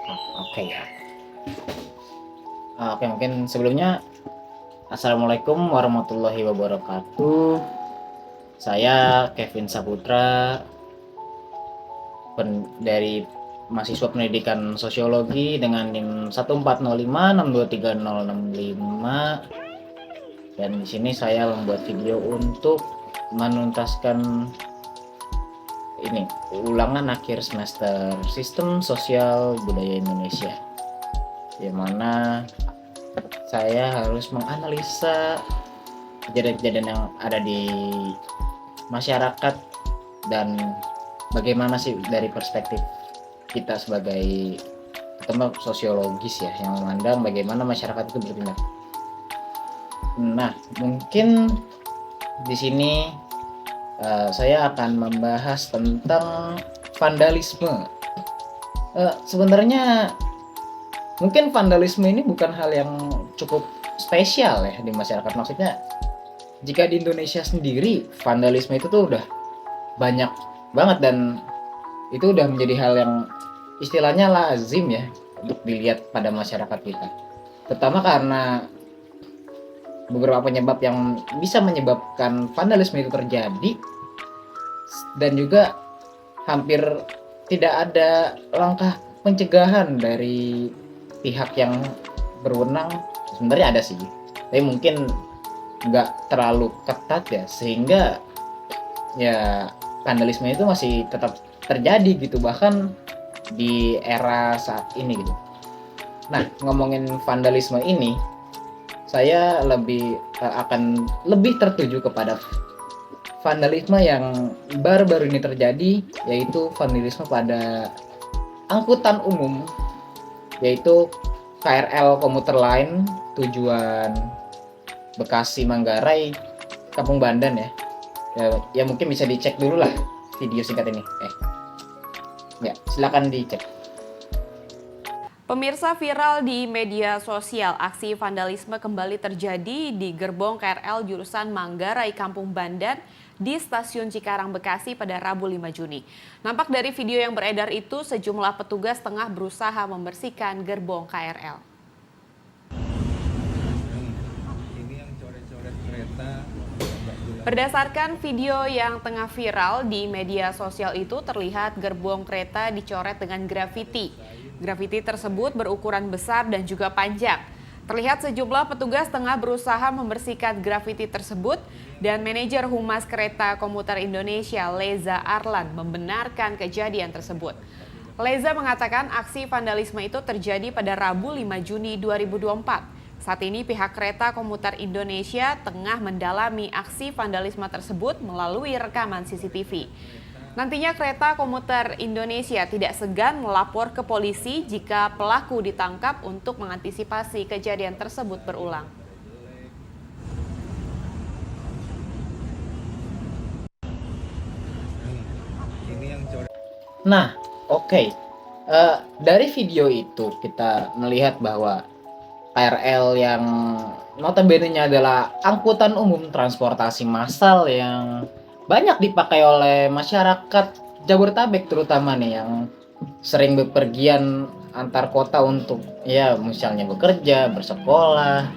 Oke ya. Oke, mungkin sebelumnya Assalamualaikum warahmatullahi wabarakatuh. Saya Kevin Saputra dari mahasiswa pendidikan sosiologi dengan NIM 14056236065, dan di sini saya membuat video untuk menuntaskan ini ulangan akhir semester Sistem Sosial Budaya Indonesia, di mana saya harus menganalisa kejadian-kejadian yang ada di masyarakat dan bagaimana sih dari perspektif kita sebagai teman sosiologis ya, yang memandang bagaimana masyarakat itu bertindak. Nah, mungkin di sini saya akan membahas tentang vandalisme. Sebenarnya mungkin vandalisme ini bukan hal yang cukup spesial ya di masyarakat. Maksudnya jika di Indonesia sendiri vandalisme itu tuh udah banyak banget, dan itu udah menjadi hal yang istilahnya lazim ya untuk dilihat pada masyarakat kita. Terutama karena beberapa penyebab yang bisa menyebabkan vandalisme itu terjadi, dan juga hampir tidak ada langkah pencegahan dari pihak yang berwenang. Sebenarnya ada sih, tapi mungkin nggak terlalu ketat ya, sehingga ya vandalisme itu masih tetap terjadi gitu, bahkan di era saat ini gitu. Nah, ngomongin vandalisme ini, saya akan lebih tertuju kepada vandalisme yang baru-baru ini terjadi, yaitu vandalisme pada angkutan umum, yaitu KRL komuter lain tujuan Bekasi Manggarai Kampung Bandan ya. Ya mungkin bisa dicek dulu lah video singkat ini. Ya, silakan dicek. Pemirsa, viral di media sosial, aksi vandalisme kembali terjadi di gerbong KRL jurusan Manggarai Kampung Bandan di Stasiun Cikarang, Bekasi pada Rabu 5 Juni. Nampak dari video yang beredar itu, sejumlah petugas tengah berusaha membersihkan gerbong KRL. Berdasarkan video yang tengah viral di media sosial itu, terlihat gerbong kereta dicoret dengan grafiti. Grafiti tersebut berukuran besar dan juga panjang. Terlihat sejumlah petugas tengah berusaha membersihkan grafiti tersebut, dan manajer Humas Kereta Komuter Indonesia, Leza Arlan, membenarkan kejadian tersebut. Leza mengatakan aksi vandalisme itu terjadi pada Rabu 5 Juni 2024. Saat ini pihak Kereta Komuter Indonesia tengah mendalami aksi vandalisme tersebut melalui rekaman CCTV. Nantinya Kereta Komuter Indonesia tidak segan melapor ke polisi jika pelaku ditangkap untuk mengantisipasi kejadian tersebut berulang. Nah, oke. Dari video itu kita melihat bahwa KRL yang notabene-nya adalah angkutan umum transportasi massal yang banyak dipakai oleh masyarakat Jabodetabek, terutama nih yang sering bepergian antar kota untuk ya misalnya bekerja, bersekolah,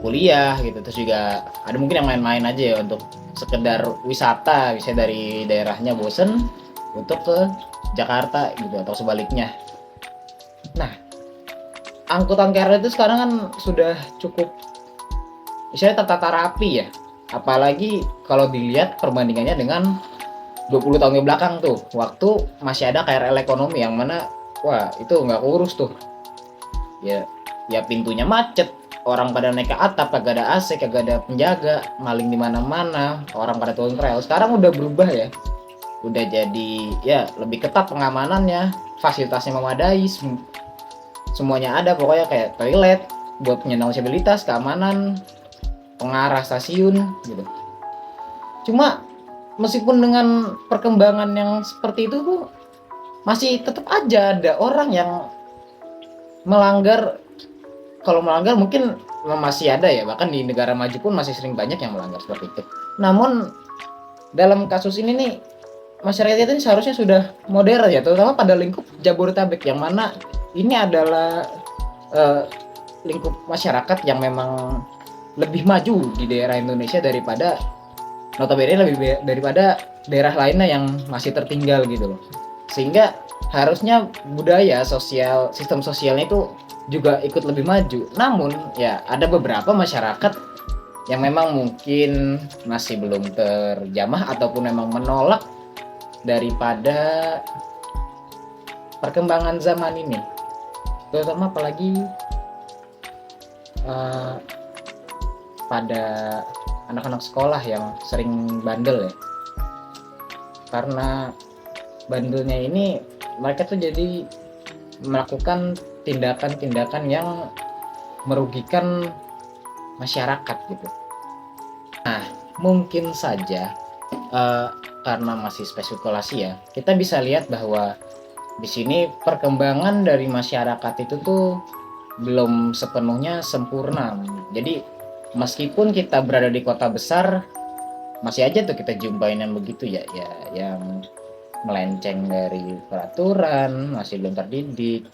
kuliah gitu. Terus juga ada mungkin yang main-main aja ya untuk sekedar wisata, misalnya dari daerahnya bosen untuk ke Jakarta gitu atau sebaliknya. Nah, angkutan KRL itu sekarang kan sudah cukup misalnya tertata rapi ya. Apalagi kalau dilihat perbandingannya dengan 20 tahun ke belakang tuh, waktu masih ada KRL ekonomi yang mana wah itu nggak urus tuh. Ya pintunya macet, orang pada naik ke atap, kagak ada AC, kagak ada penjaga, maling di mana-mana, orang pada turun rel. Sekarang udah berubah ya. Udah jadi ya lebih ketat pengamanannya, fasilitasnya memadai, semuanya ada pokoknya, kayak toilet buat penyandang disabilitas, keamanan, pengarah stasiun gitu. Cuma meskipun dengan perkembangan yang seperti itu tuh masih tetap aja ada orang yang melanggar. Kalau melanggar mungkin masih ada ya, bahkan di negara maju pun masih sering banyak yang melanggar seperti itu. Namun dalam kasus ini nih masyarakat kita ini seharusnya sudah modern ya, terutama pada lingkup Jabodetabek yang mana ini adalah lingkup masyarakat yang memang lebih maju di daerah Indonesia daripada notabene daripada daerah lainnya yang masih tertinggal gitu loh. Sehingga harusnya budaya sosial, sistem sosialnya itu juga ikut lebih maju. Namun ya ada beberapa masyarakat yang memang mungkin masih belum terjamah ataupun memang menolak daripada perkembangan zaman ini, terutama apalagi pada anak-anak sekolah yang sering bandel ya. Karena bandelnya ini mereka tuh jadi melakukan tindakan-tindakan yang merugikan masyarakat gitu. Nah, mungkin saja karena masih spekulasi ya, kita bisa lihat bahwa di sini perkembangan dari masyarakat itu tuh belum sepenuhnya sempurna. Jadi meskipun kita berada di kota besar, masih aja tuh kita jumpain yang begitu ya, yang melenceng dari peraturan, masih belum terdidik,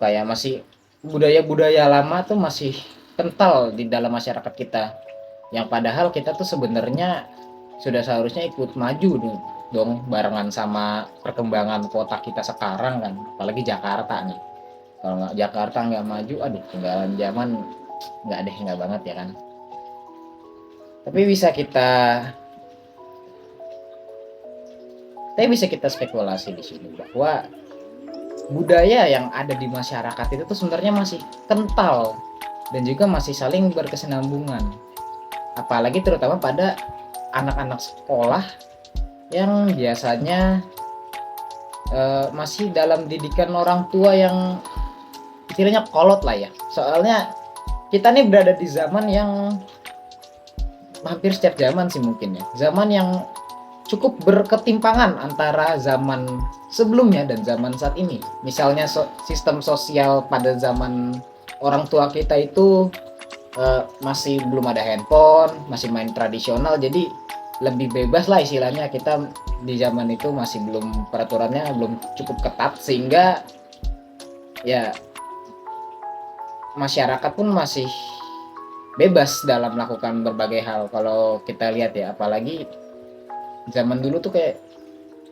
kayak masih budaya-budaya lama tuh masih kental di dalam masyarakat kita, yang padahal kita tuh sebenarnya sudah seharusnya ikut maju dong barengan sama perkembangan kota kita sekarang kan, apalagi Jakarta nih. Kalau nggak Jakarta nggak maju, aduh ketinggalan zaman, nggak banget ya kan. Tapi bisa kita spekulasi di sini bahwa budaya yang ada di masyarakat itu tuh sebenarnya masih kental dan juga masih saling berkesinambungan. Apalagi terutama pada anak-anak sekolah yang biasanya masih dalam didikan orang tua yang istilahnya kolot lah ya. Soalnya kita nih berada di zaman yang hampir setiap zaman sih mungkin ya, zaman yang cukup berketimpangan antara zaman sebelumnya dan zaman saat ini. Misalnya sistem sosial pada zaman orang tua kita itu masih belum ada handphone, masih main tradisional, jadi lebih bebas lah istilahnya. Kita di zaman itu masih belum, peraturannya belum cukup ketat, sehingga ya masyarakat pun masih bebas dalam melakukan berbagai hal. Kalau kita lihat ya, apalagi zaman dulu tuh kayak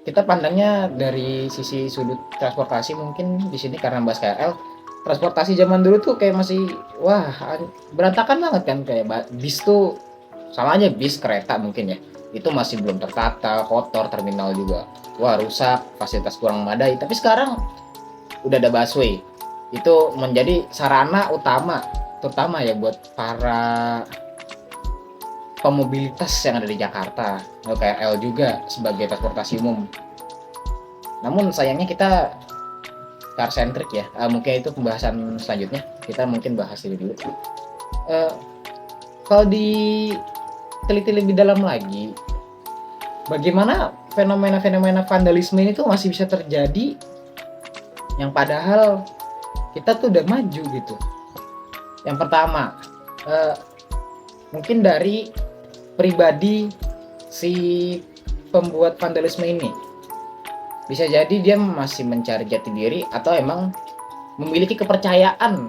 kita pandangnya dari sisi sudut transportasi, mungkin di sini karena bahas KRL, transportasi zaman dulu tuh kayak masih wah berantakan banget kan, kayak bis tuh sama aja bis kereta mungkin ya, itu masih belum tertata, kotor, terminal juga wah rusak, fasilitas kurang memadai. Tapi sekarang udah ada busway, itu menjadi sarana utama terutama ya buat para pemobilitas yang ada di Jakarta, KRL juga sebagai transportasi umum. Namun sayangnya kita car centric ya, mungkin itu pembahasan selanjutnya, kita mungkin bahas ini dulu. Kalau diteliti lebih dalam lagi, bagaimana fenomena-fenomena vandalisme ini tuh masih bisa terjadi, yang padahal kita tuh udah maju gitu. Yang pertama, mungkin dari pribadi si pembuat vandalisme ini. Bisa jadi dia masih mencari jati diri atau emang memiliki kepercayaan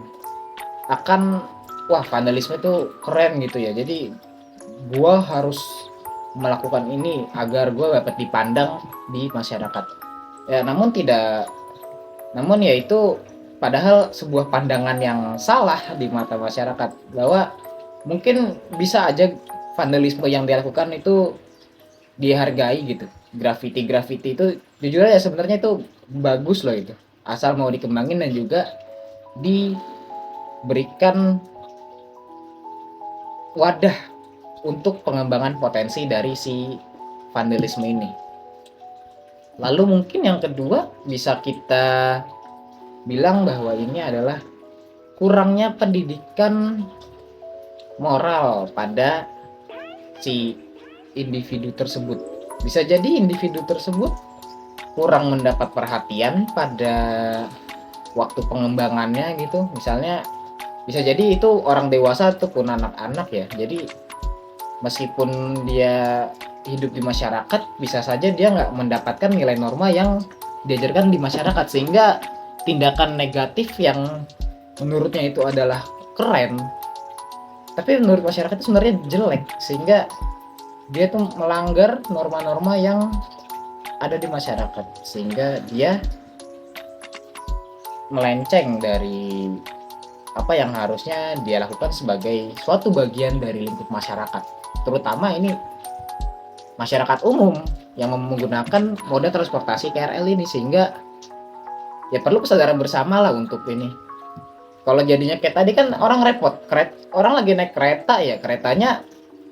akan wah vandalisme itu keren gitu ya. Jadi gua harus melakukan ini agar gua dapat dipandang di masyarakat. Ya, namun ya itu padahal sebuah pandangan yang salah di mata masyarakat, bahwa mungkin bisa aja vandalisme yang dilakukan itu dihargai gitu. Graffiti itu jujur aja sebenarnya itu bagus loh, itu asal mau dikembangin dan juga diberikan wadah untuk pengembangan potensi dari si vandalisme ini. Lalu mungkin yang kedua bisa kita bilang bahwa ini adalah kurangnya pendidikan moral pada si individu tersebut. Bisa jadi individu tersebut kurang mendapat perhatian pada waktu pengembangannya gitu. Misalnya bisa jadi itu orang dewasa ataupun anak-anak ya. Jadi meskipun dia hidup di masyarakat, bisa saja dia nggak mendapatkan nilai norma yang diajarkan di masyarakat, sehingga tindakan negatif yang menurutnya itu adalah keren tapi menurut masyarakat itu sebenarnya jelek, sehingga dia tuh melanggar norma-norma yang ada di masyarakat, sehingga dia melenceng dari apa yang harusnya dia lakukan sebagai suatu bagian dari lingkup masyarakat, terutama ini masyarakat umum yang menggunakan moda transportasi KRL ini. Sehingga ya perlu kesadaran bersama lah untuk ini. Kalau jadinya kayak tadi kan orang repot, orang lagi naik kereta ya, keretanya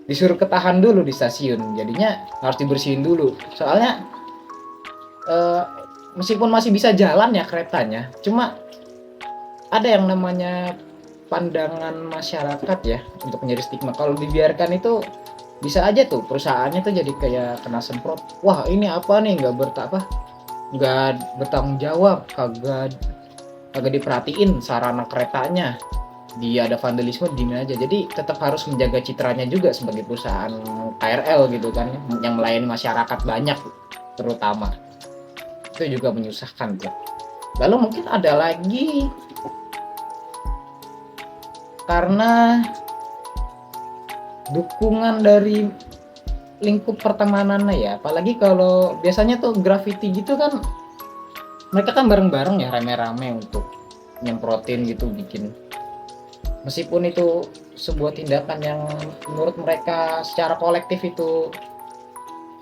disuruh ketahan dulu di stasiun, jadinya harus dibersihin dulu. Soalnya meskipun masih bisa jalan ya keretanya, cuma ada yang namanya pandangan masyarakat ya untuk menjadi stigma. Kalau dibiarkan itu bisa aja tuh perusahaannya tuh jadi kayak kena semprot. Wah ini apa nih, nggak bertanggung jawab, kagak diperhatiin sarana keretanya, dia ada vandalisme dini aja. Jadi tetap harus menjaga citranya juga sebagai perusahaan KRL gitu kan, yang melayani masyarakat banyak terutama. Itu juga menyusahkan tuh. Lalu mungkin ada lagi karena dukungan dari lingkup pertemanannya ya, apalagi kalau biasanya tuh graffiti gitu kan mereka kan bareng-bareng ya, rame-rame untuk nyemprotin gitu, bikin, meskipun itu sebuah tindakan yang menurut mereka secara kolektif itu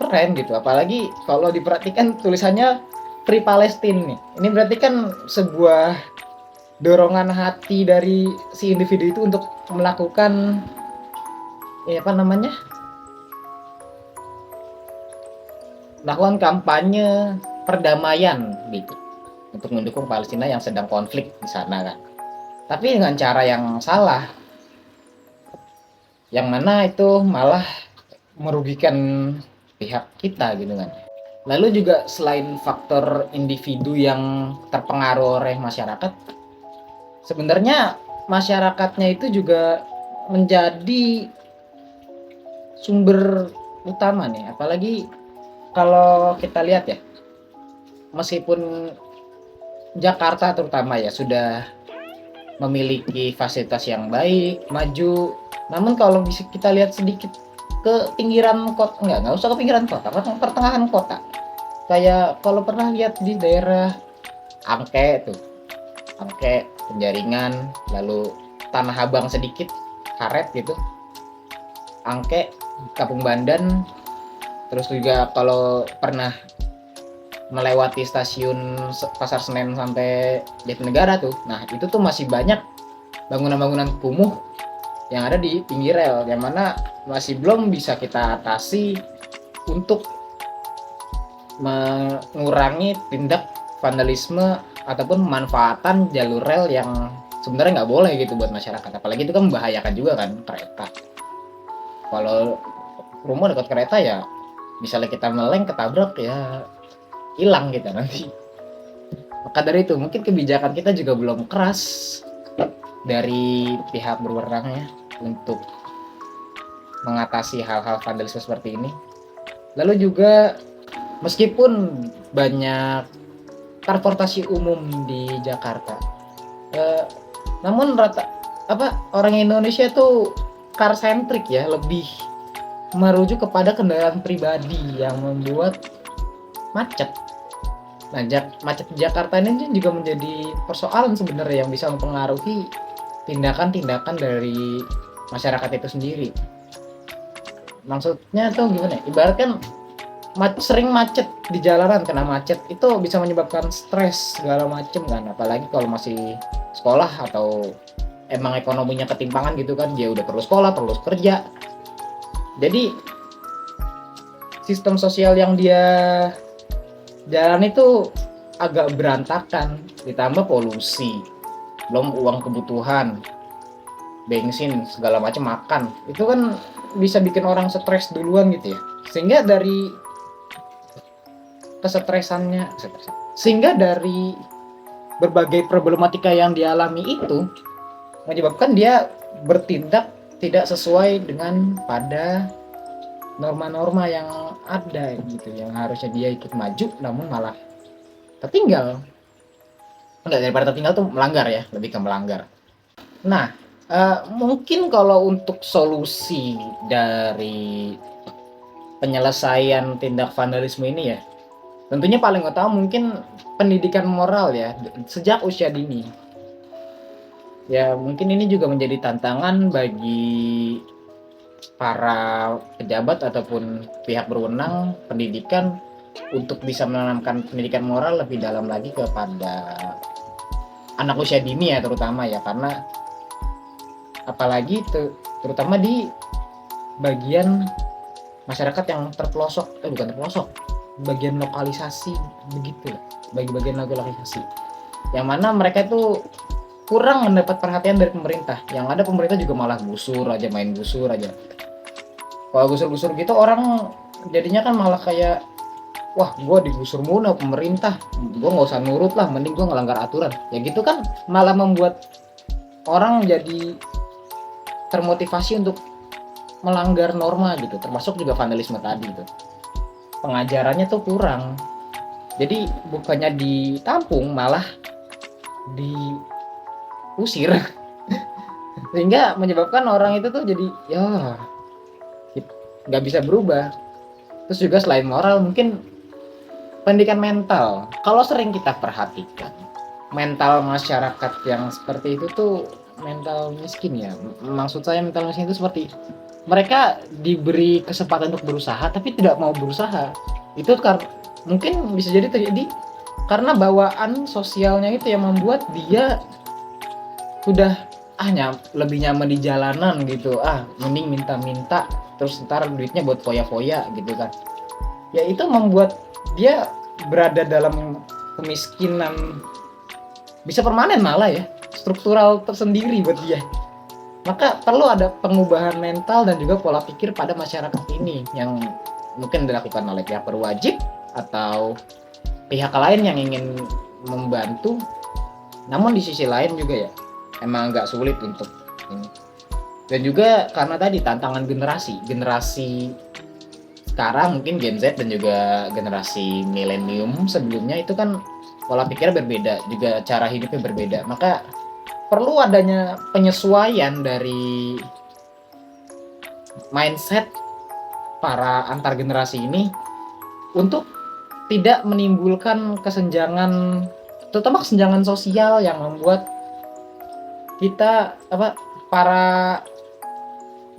keren gitu. Apalagi kalau diperhatikan tulisannya Free Palestine nih, ini berarti kan sebuah dorongan hati dari si individu itu untuk melakukan melakukan kampanye perdamaian gitu, untuk mendukung Palestina yang sedang konflik di sana kan. Tapi dengan cara yang salah, yang mana itu malah merugikan pihak kita gitu kan. Lalu juga selain faktor individu yang terpengaruh oleh masyarakat, sebenarnya masyarakatnya itu juga menjadi sumber utama nih. Apalagi kalau kita lihat ya, meskipun Jakarta terutama ya sudah memiliki fasilitas yang baik, maju, namun kalau bisa kita lihat sedikit ke pinggiran kota, nggak usah ke pinggiran kota, pertengahan kota, kayak kalau pernah lihat di daerah Angke tuh, Angke, Penjaringan, lalu Tanah Abang sedikit, Karet gitu, Angke, Kampung Bandan, terus juga kalau pernah melewati stasiun Pasar Senen sampai Jatinegara tuh, nah itu tuh masih banyak bangunan-bangunan kumuh yang ada di pinggir rel, yang mana masih belum bisa kita atasi untuk mengurangi tindak vandalisme ataupun pemanfaatan jalur rel yang sebenarnya nggak boleh gitu buat masyarakat. Apalagi itu kan membahayakan juga kan kereta. Kalau rumah dekat kereta ya, misalnya kita meleng ketabrak ya hilang kita nanti. Maka dari itu mungkin kebijakan kita juga belum keras dari pihak berwenangnya untuk mengatasi hal-hal vandalisme seperti ini. Lalu juga meskipun banyak transportasi umum di Jakarta, namun orang Indonesia tuh car centric ya, lebih merujuk kepada kendaraan pribadi yang membuat macet. Nah, macet di Jakarta ini juga menjadi persoalan sebenarnya yang bisa mempengaruhi tindakan-tindakan dari masyarakat itu sendiri. Maksudnya tuh gimana? Ibaratkan sering macet di jalanan, kena macet itu bisa menyebabkan stres segala macem kan. Apalagi kalau masih sekolah atau emang ekonominya ketimpangan gitu kan, dia udah perlu sekolah, perlu kerja. Jadi sistem sosial yang dia jalan itu agak berantakan, ditambah polusi, belum uang kebutuhan, bensin segala macam, makan, itu kan bisa bikin orang stres duluan gitu ya. Sehingga dari berbagai problematika yang dialami itu menyebabkan dia bertindak tidak sesuai dengan pada norma-norma yang ada gitu, yang harusnya dia ikut maju namun malah tertinggal. Enggak, daripada tertinggal tuh melanggar ya, lebih ke melanggar. Nah, mungkin kalau untuk solusi dari penyelesaian tindak vandalisme ini ya, tentunya paling utama mungkin pendidikan moral ya, sejak usia dini. Ya mungkin ini juga menjadi tantangan bagi para pejabat ataupun pihak berwenang pendidikan untuk bisa menanamkan pendidikan moral lebih dalam lagi kepada anak usia dini ya, terutama ya, karena apalagi terutama di bagian masyarakat yang terpelosok, bukan terpelosok, bagian lokalisasi begitu, bagi bagian lokalisasi, yang mana mereka itu kurang mendapat perhatian dari pemerintah. Yang ada pemerintah juga malah gusur aja, main gusur aja. Kalau gusur-gusur gitu orang jadinya kan malah kayak, wah gue digusur mulu pemerintah, gue nggak usah nurut lah, mending gue ngelanggar aturan. Ya gitu kan malah membuat orang jadi termotivasi untuk melanggar norma gitu, termasuk juga vandalisme tadi gitu. Pengajarannya tuh kurang, jadi bukannya ditampung malah diusir sehingga menyebabkan orang itu tuh jadi ya nggak bisa berubah. Terus juga selain moral mungkin pendidikan mental, kalau sering kita perhatikan mental masyarakat yang seperti itu tuh mental miskin ya. Maksud saya mental miskin itu seperti mereka diberi kesempatan untuk berusaha tapi tidak mau berusaha. Itu mungkin bisa jadi terjadi karena bawaan sosialnya itu yang membuat dia sudah lebih nyaman di jalanan gitu, mending minta-minta terus ntar duitnya buat foya-foya gitu kan. Ya itu membuat dia berada dalam kemiskinan bisa permanen malah ya, struktural tersendiri buat dia. Maka perlu ada pengubahan mental dan juga pola pikir pada masyarakat ini yang mungkin dilakukan oleh pihak berwajib atau pihak lain yang ingin membantu. Namun di sisi lain juga ya emang agak sulit untuk ini. Dan juga karena tadi tantangan generasi sekarang, mungkin Gen Z dan juga generasi milenium sebelumnya itu kan pola pikirnya berbeda, juga cara hidupnya berbeda. Maka perlu adanya penyesuaian dari mindset para antar generasi ini untuk tidak menimbulkan kesenjangan, terutama kesenjangan sosial yang membuat kita para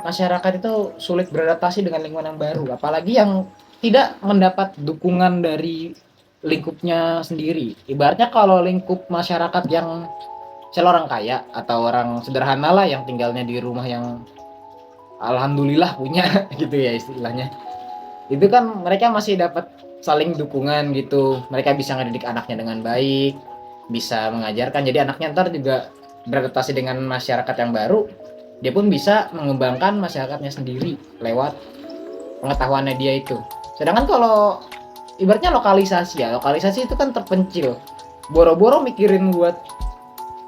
masyarakat itu sulit beradaptasi dengan lingkungan yang baru, apalagi yang tidak mendapat dukungan dari lingkupnya sendiri. Ibaratnya kalau lingkup masyarakat yang misalnya orang kaya atau orang sederhana lah yang tinggalnya di rumah yang alhamdulillah punya gitu ya istilahnya, itu kan mereka masih dapat saling dukungan gitu, mereka bisa ngedidik anaknya dengan baik, bisa mengajarkan, jadi anaknya ntar juga beradaptasi dengan masyarakat yang baru, dia pun bisa mengembangkan masyarakatnya sendiri lewat pengetahuannya dia itu. Sedangkan kalau ibaratnya lokalisasi itu kan terpencil, boro-boro mikirin buat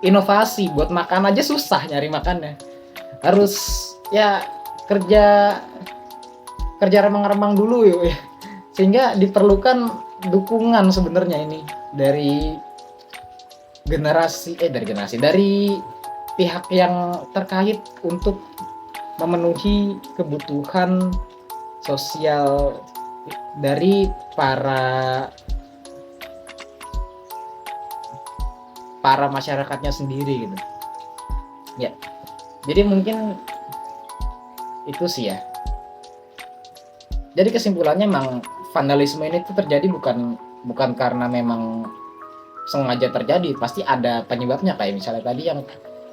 inovasi, buat makan aja susah nyari makannya, harus ya kerja remang-remang dulu yuk ya. Sehingga diperlukan dukungan sebenarnya ini dari dari pihak yang terkait untuk memenuhi kebutuhan sosial dari para masyarakatnya sendiri gitu. Ya. Jadi mungkin itu sih ya. Jadi kesimpulannya memang vandalisme ini tuh terjadi bukan karena memang sengaja terjadi, pasti ada penyebabnya, kayak misalnya tadi yang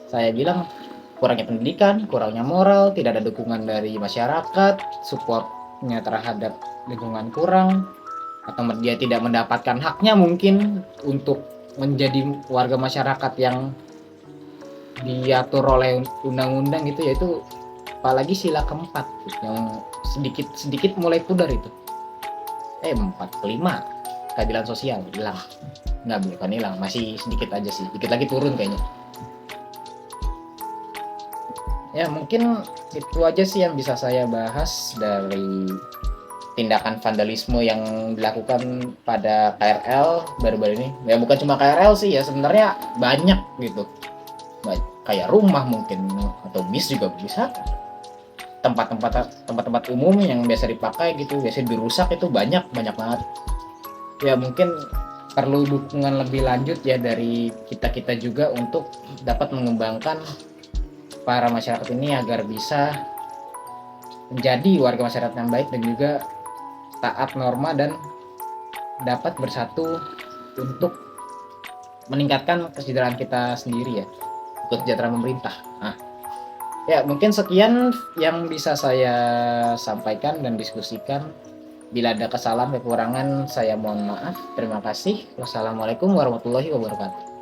saya bilang, kurangnya pendidikan, kurangnya moral, tidak ada dukungan dari masyarakat, supportnya terhadap lingkungan kurang, atau dia tidak mendapatkan haknya mungkin untuk menjadi warga masyarakat yang diatur oleh undang-undang gitu, yaitu apalagi sila keempat yang sedikit mulai pudar itu. 4 ke 5 keadilan sosial hilang. Bukan hilang, masih sedikit aja sih, dikit lagi turun kayaknya. Ya mungkin Itu aja sih yang bisa saya bahas dari tindakan vandalisme yang dilakukan pada KRL baru-baru ini. Ya bukan cuma KRL sih ya, sebenarnya banyak gitu. Kayak rumah mungkin atau bis juga bisa. Tempat-tempat umum yang biasa dipakai gitu, biasa dirusak itu banyak banget. Ya mungkin perlu dukungan lebih lanjut ya dari kita juga untuk dapat mengembangkan para masyarakat ini agar bisa menjadi warga masyarakat yang baik dan juga taat norma dan dapat bersatu untuk meningkatkan kesejahteraan kita sendiri ya, kesejahteraan pemerintah. Nah, ya mungkin sekian yang bisa saya sampaikan dan diskusikan. Bila ada kesalahan kekurangan saya mohon maaf. Terima kasih. Wassalamualaikum warahmatullahi wabarakatuh.